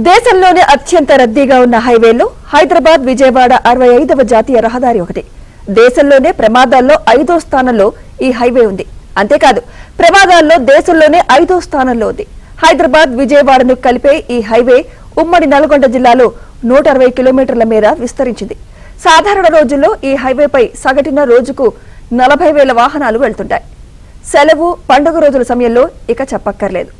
దేశంలోనే అత్యంత రద్దీగా ఉన్న హైవేలో హైదరాబాద్ విజయవాడ 65వ జాతీయ రహదారి ఒకటి. దేశంలోనే ప్రమాదాల్లో 5వ స్థానంలో ఈ హైవే ఉంది. అంతేకాదు ప్రమాదాల్లో దేశంలోనే 5వ స్థానంలో ఉంది. హైదరాబాద్ విజయవాడను కలిపే ఈ హైవే ఉమ్మడి నల్గొండ జిల్లాలో 160 కిలోమీటర్ల మేర విస్తరించింది. సాధారణ రోజుల్లో ఈ హైవేపై సగటున రోజుకు 40,000 వాహనాలు వెళ్తుంటాయి. సెలవు పండుగ రోజుల సమయంలో ఇక చెప్పక్కర్లేదు.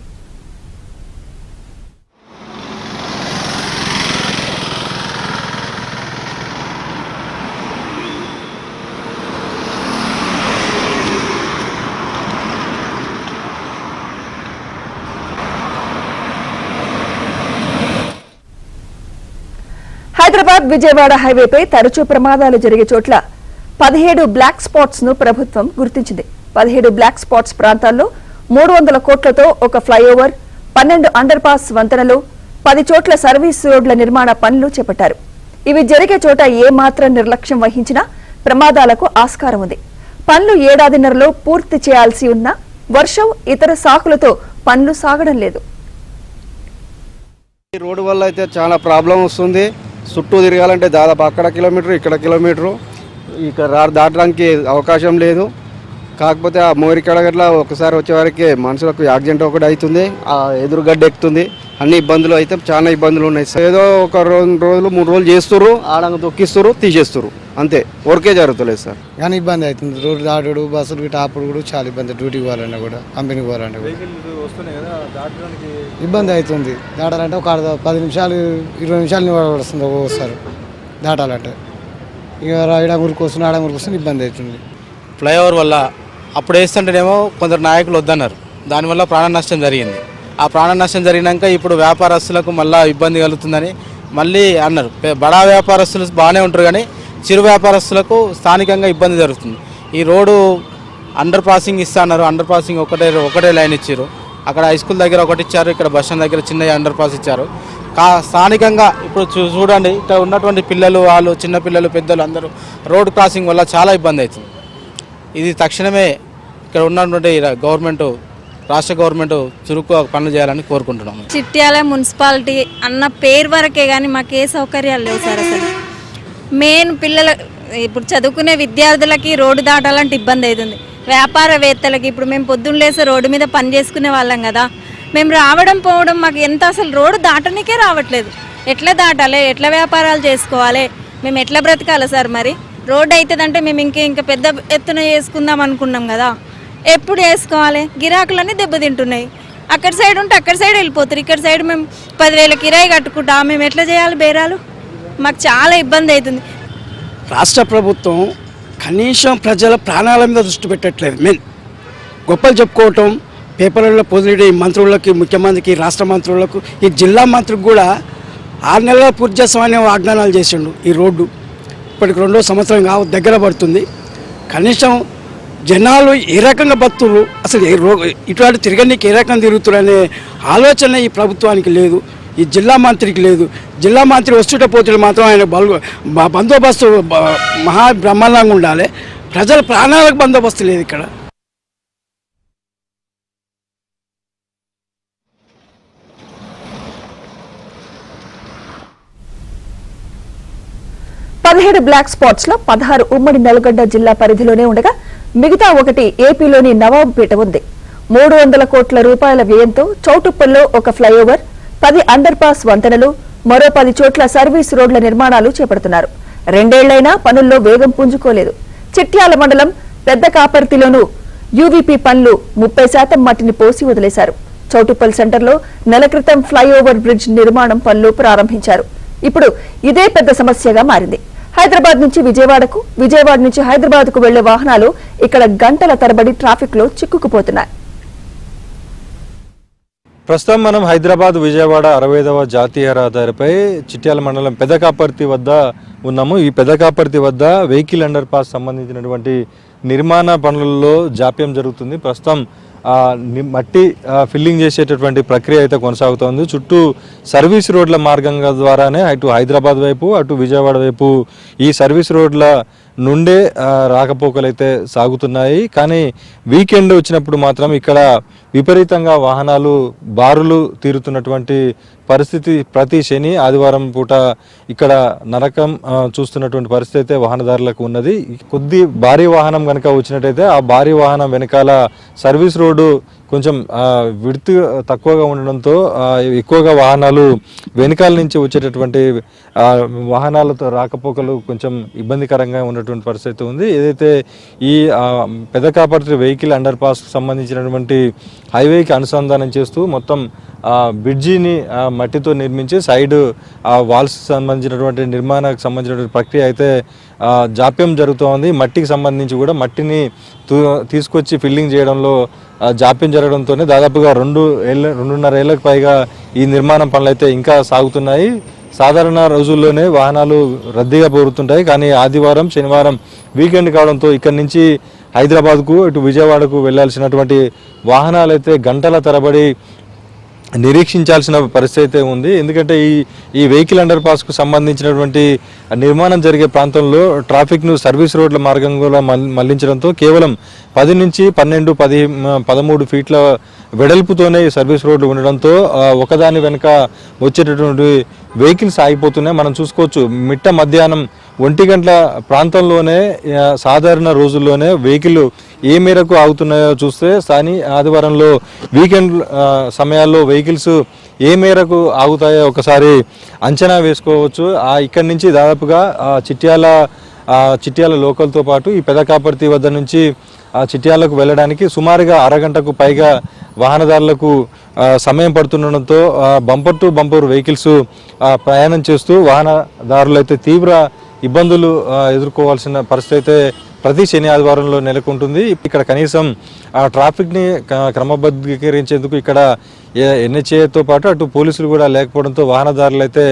హైదరాబాద్ విజయవాడ హైవేపై తరచూ ప్రమాదాలు జరిగే చోట్ల 17 బ్లాక్ స్పాట్స్ ను ప్రభుత్వం గుర్తించింది. 17 బ్లాక్ స్పాట్స్ ప్రాంతాల్లో 300 కోట్లతో ఒక ఫ్లైఓవర్, 12 అండర్ పాస్ వంతెనలు, 10 చోట్ల సర్వీస్ రోడ్ల నిర్మాణ పనులు చేపట్టారు. ఇవి జరిగే చోట ఏమాత్రం నిర్లక్ష్యం వహించినా ప్రమాదాలకు ఆస్కారం ఉంది. పనులు ఏడాదిన్నరలో పూర్తి చేయాల్సి ఉన్నా వర్షం ఇతర సాకులతో పనులు సాగడం లేదు. ఈ రోడ్డు వల్ల అయితే చాలా ప్రాబ్లం వస్తుంది. చుట్టూ తిరగాలంటే దాదాపు అక్కడ కిలోమీటర్ ఇక్కడ కిలోమీటరు ఇక్కడ దాటడానికి అవకాశం లేదు. కాకపోతే ఆ మోరికడగట్ల ఒకసారి వచ్చేవారికి మనుషులకు యాక్సిడెంట్ ఒకటి అవుతుంది, ఆ ఎదురుగడ్డ ఎక్కుతుంది. అన్ని ఇబ్బందులు అయితే చాలా ఇబ్బందులు ఉన్నాయి. ఏదో ఒక 2 రోజులు 3 రోజులు చేస్తారు, ఆడంగా తొక్కిస్తారు, తీసేస్తారు, అంతే. వర్కే జరుగుతలేదు సార్. కానీ ఇబ్బంది అవుతుంది. రోడ్డు దాటుడు, బస్సులు గిట్ట ఆపుడు కూడా చాలా ఇబ్బంది. డ్యూటీకి పోవాలన్నా కూడా, కంపెనీకి పోవాలన్నా కూడా ఇబ్బంది అవుతుంది. దాటాలంటే ఒక 10 నిమిషాలు 20 నిమిషాలు వస్తుంది ఒక్కోసారి దాటాలంటే. ఇక ఆడంగురికి వస్తుంది, ఆడంగురికి వస్తుంది, ఇబ్బంది అవుతుంది. ఫ్లైఓవర్ వల్ల అప్పుడు వేస్తుంటేనేమో కొందరు నాయకులు వద్దన్నారు, దానివల్ల ప్రాణ నష్టం జరిగింది. ఆ ప్రాణ నష్టం జరిగినాక ఇప్పుడు వ్యాపారస్తులకు మళ్ళీ ఇబ్బంది కలుగుతుందని మళ్ళీ అన్నారు. బడా వ్యాపారస్తులు బాగానే ఉంటారు, కానీ చిరు వ్యాపారస్తులకు స్థానికంగా ఇబ్బంది జరుగుతుంది. ఈ రోడ్డు అండర్ పాసింగ్ ఇస్తున్నారు. అండర్ పాసింగ్ ఒకటే లైన్ ఇచ్చారు. అక్కడ హై స్కూల్ దగ్గర ఒకటి ఇచ్చారు, ఇక్కడ బస్ స్టాండ్ దగ్గర చిన్న అండర్ పాస్ ఇచ్చారు. స్థానికంగా ఇప్పుడు చూడండి, ఇక్కడ ఉన్నటువంటి పిల్లలు, వాళ్ళు చిన్నపిల్లలు, పెద్దలు అందరూ రోడ్ క్రాసింగ్ వల్ల చాలా ఇబ్బంది అవుతుంది. ఇది తక్షణమే ఇక్కడ ఉన్నటువంటి గవర్నమెంట్, రాష్ట్ర గవర్నమెంట్ చురుకు పనులు చేయాలని కోరుకుంటున్నాము. చిట్యాల మున్సిపాలిటీ అన్న పేరు వరకే కానీ మాకు ఏ సౌకర్యాలు లేవు సార్. అసలు మెయిన్ పిల్లల ఇప్పుడు చదువుకునే విద్యార్థులకి రోడ్డు దాటాలంటే ఇబ్బంది అవుతుంది. వ్యాపారవేత్తలకి ఇప్పుడు మేము పొద్దున్న లేసే రోడ్డు మీద పని చేసుకునే వాళ్ళం కదా, మేము రావడం పోవడం మాకు ఎంత అసలు రోడ్డు దాటనికే రావట్లేదు. ఎట్లా దాటాలి, ఎట్లా వ్యాపారాలు చేసుకోవాలి, మేము ఎట్లా బ్రతకాలి సార్? మరి రోడ్డు అవుతుందంటే మేము ఇంకా పెద్ద ఎత్తున చేసుకుందాం అనుకున్నాం కదా, ఎప్పుడు వేసుకోవాలి? గిరాకులన్నీ దెబ్బతింటున్నాయి. అక్కడ సైడ్ ఉంటే అక్కడ సైడ్ వెళ్ళిపోతారు, ఇక్కడ సైడ్ మేము 10,000 కిరాయి కట్టుకుంటా, మేము ఎట్లా చేయాలి బేరాలు? మాకు చాలా ఇబ్బంది అవుతుంది. రాష్ట్ర ప్రభుత్వం కనీసం ప్రజల ప్రాణాల మీద దృష్టి పెట్టట్లేదు. మెయిన్ గొప్పలు చెప్పుకోవటం, పేపర్లలో పొందిన మంత్రులకి, ముఖ్యమంత్రికి, రాష్ట్ర మంత్రులకు, ఈ జిల్లా మంత్రికి కూడా 6 నెలల పూర్తి చేస్తామని వాగ్దానాలు చేసిండు. ఈ రోడ్డు ఇప్పటికి 2వ సంవత్సరం దగ్గర పడుతుంది. కనీసం జనాలు ఏ రకంగా బతురు, అసలు ఇటువంటి తిరగనీకి ఏ రకంగా తిరుగుతురనే ఆలోచన ఈ ప్రభుత్వానికి లేదు, ఈ జిల్లా మంత్రికి లేదు. జిల్లా మంత్రి వస్తుంటే పోతుంటే మాత్రం ఆయన బందోబస్తు మహా బ్రహ్మాండంగా ఉండాలి. ప్రజల ప్రాణాలకు బందోబస్తు లేదు ఇక్కడ. పదిహేడు బ్లాక్ స్పాట్స్ లో 16 ఉమ్మడి నల్గొండ జిల్లా పరిధిలోనే ఉండగా మిగతా ఒకటి ఏపీలోని నవాబుపేట ఉంది. 300 కోట్ల రూపాయల వ్యయంతో చౌటుప్పల్లో ఒక ఫ్లైఓవర్, 10 అండర్ పాస్ వంతెనలు, మరో 10 చోట్ల సర్వీస్ రోడ్ల నిర్మాణాలు చేపడుతున్నారు. 2 ఏళ్లైనా పనుల్లో వేగం పుంజుకోలేదు. చిట్యాల మండలం పెద్ద కాపర్తిలోనూ యూవీపీ పనులు 30% మట్టిని పోసి వదిలేశారు. చౌటుప్పల్ సెంటర్లో నెల క్రితం ఫ్లైఓవర్ బ్రిడ్జ్ నిర్మాణం పనులు ప్రారంభించారు. ఇప్పుడు ఇదే పెద్ద సమస్యగా మారింది. హైదరాబాద్ నుంచి విజయవాడకు, విజయవాడ నుంచి హైదరాబాద్ కు వెళ్లే వాహనాలు ఇక్కడ గంటల తరబడి ట్రాఫిక్ లో చిక్కుకుపోతున్నాయి. ప్రస్తుతం మనం హైదరాబాద్ విజయవాడ 65వ జాతీయ రహదారిపై చిట్యాల మండలం పెదకాపర్తి వద్ద ఉన్నాము. ఈ పెదకాపర్తి వద్ద వెహికల్ అండర్ పాస్ సంబంధించినటువంటి నిర్మాణ పనులలో జాప్యం జరుగుతుంది. ప్రస్తుతం మట్టి ఫిల్లింగ్ చేసేటటువంటి ప్రక్రియ అయితే కొనసాగుతోంది. చుట్టూ సర్వీస్ రోడ్ల మార్గంగా ద్వారానే అటు హైదరాబాద్ వైపు, అటు విజయవాడ వైపు ఈ సర్వీస్ రోడ్ల నుండే రాకపోకలు అయితే సాగుతున్నాయి. కానీ వీకెండ్ వచ్చినప్పుడు మాత్రం ఇక్కడ విపరీతంగా వాహనాలు బారులు తీరుతున్నటువంటి పరిస్థితి ప్రతి శని ఆదివారం పూట ఇక్కడ నరకం చూస్తున్నటువంటి పరిస్థితి అయితే వాహనదారులకు ఉన్నది. కొద్ది భారీ వాహనం కనుక వచ్చినట్టయితే ఆ భారీ వాహనం వెనకాల సర్వీస్ రోడ్డు కొంచెం విడ్త్ తక్కువగా ఉండడంతో ఎక్కువగా వాహనాలు వెనకాల నుంచి వచ్చేటటువంటి వాహనాలతో రాకపోకలు కొంచెం ఇబ్బందికరంగా ఉన్నటువంటి పరిస్థితి ఉంది. ఏదైతే ఈ పెదకాపర్తి వెహికల్ అండర్ పాస్కి సంబంధించినటువంటి హైవేకి అనుసంధానం చేస్తూ మొత్తం బ్రిడ్జిని మట్టితో నిర్మించి సైడ్ వాల్స్ సంబంధించినటువంటి నిర్మాణానికి సంబంధించినటువంటి ప్రక్రియ అయితే జాప్యం జరుగుతోంది. మట్టికి సంబంధించి కూడా మట్టిని తీసుకొచ్చి ఫిల్లింగ్ చేయడంలో జాప్యం జరగడంతోనే దాదాపుగా 2.5 ఏళ్లకు పైగా ఈ నిర్మాణం పనులు అయితే ఇంకా సాగుతున్నాయి. సాధారణ రోజుల్లోనే వాహనాలు రద్దీగా పోరుతుంటాయి, కానీ ఆదివారం శనివారం వీకెండ్ కావడంతో ఇక్కడి నుంచి హైదరాబాద్కు ఇటు విజయవాడకు వెళ్లాల్సినటువంటి వాహనాలు అయితే గంటల తరబడి నిరీక్షించాల్సిన పరిస్థితి ఉంది. ఎందుకంటే ఈ వెహికల్ అండర్ పాస్కు సంబంధించినటువంటి నిర్మాణం జరిగే ప్రాంతంలో ట్రాఫిక్ను సర్వీస్ రోడ్ల మార్గంగా మళ్లించడంతో కేవలం 10 నుంచి 12, 13 ఫీట్ల వెడల్పుతోనే సర్వీస్ రోడ్లు ఉండడంతో ఒకదాని వెనుక వచ్చేటటువంటి వెహికల్స్ ఆగిపోతున్నాయి. మనం చూసుకోవచ్చు, మిట్ట మధ్యాహ్నం 1 గంటల ప్రాంతంలోనే సాధారణ రోజుల్లోనే వెహికల్ ఏ మేరకు ఆగుతున్నాయో చూస్తే, కానీ ఆదివారంలో వీకెండ్ సమయాల్లో వెహికల్స్ ఏ మేరకు ఆగుతాయో ఒకసారి అంచనా వేసుకోవచ్చు. ఇక్కడి నుంచి దాదాపుగా చిట్యాల లోకల్తో పాటు ఈ పెదకాపర్తి వద్ద నుంచి చిట్యాలకు వెళ్ళడానికి సుమారుగా అరగంటకు పైగా వాహనదారులకు సమయం పడుతుండడంతో బంపర్ టు బంపర్ వెహికల్స్ ప్రయాణం చేస్తూ వాహనదారులు అయితే తీవ్ర ఇబ్బందులు ఎదుర్కోవాల్సిన పరిస్థితి అయితే ప్రతి శని ఆదివారంలో నెలకొంటుంది. ఇక్కడ కనీసం ట్రాఫిక్ని క్రమబద్ధీకరించేందుకు ఇక్కడ ఎన్హెచ్ఏతో పాటు అటు పోలీసులు కూడా లేకపోవడంతో వాహనదారులు అయితే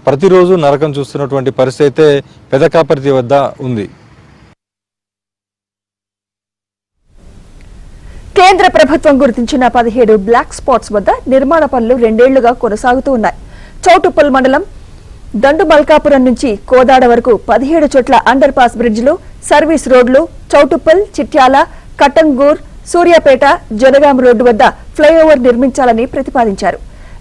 ప్రతిరోజు నరకం చూస్తున్నటువంటి పరిస్థితి అయితే పెదకాపర్తి వద్ద ఉంది. కేంద్ర ప్రభుత్వం గుర్తించిన 17 బ్లాక్ స్పాట్స్ వద్ద నిర్మాణ పనులు 2 ఏళ్లుగా కొనసాగుతూ ఉన్నాయి. చౌటుప్పల్ మండలం దండుమల్కాపురం నుంచి కోదాడ వరకు 17 చోట్ల అండర్ పాస్ బ్రిడ్జ్లు, సర్వీస్ రోడ్లు, చౌటుప్పల్, చిట్యాల, కట్టంగూర్, సూర్యాపేట, జనగాం రోడ్డు వద్ద ఫ్లైఓవర్ నిర్మించాలని ప్రతిపాదించారు.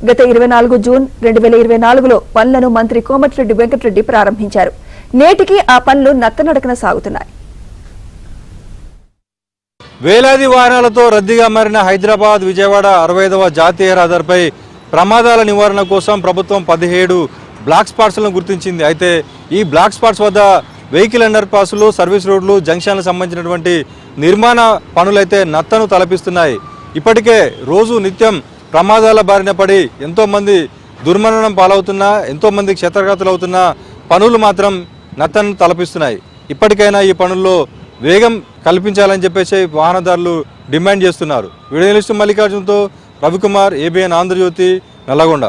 గత 24 జూన్ 2024లో పనులను మంత్రి కోమటిరెడ్డి వెంకటరెడ్డి ప్రారంభించారు. నేటికి ఆ పనులు నత్తనడకన సాగుతున్నాయి. వేలాది వాహనాలతో రద్దీగా మారిన హైదరాబాద్ విజయవాడ 65వ జాతీయ రహదారిపై ప్రమాదాల నివారణ కోసం ప్రభుత్వం 17 బ్లాక్ స్పాట్స్లను గుర్తించింది. అయితే ఈ బ్లాక్ స్పాట్స్ వద్ద వెహికల్ అండర్ పాస్లు, సర్వీస్ రోడ్లు, జంక్షన్లకు సంబంధించినటువంటి నిర్మాణ పనులైతే నత్తను తలపిస్తున్నాయి. ఇప్పటికే రోజు నిత్యం ప్రమాదాల బారిన పడి ఎంతోమంది దుర్మరణం పాలవుతున్నా, ఎంతోమంది క్షతగాతులవుతున్న పనులు మాత్రం నత్తను తలపిస్తున్నాయి. ఇప్పటికైనా ఈ పనుల్లో వేగం కల్పించాలని చెప్పేసి వాహనదారులు డిమాండ్ చేస్తున్నారు. వీడియో జర్నలిస్ట్ మల్లికార్జున్తో రవికుమార్, ABN ఆంధ్రజ్యోతి, నల్లగొండ.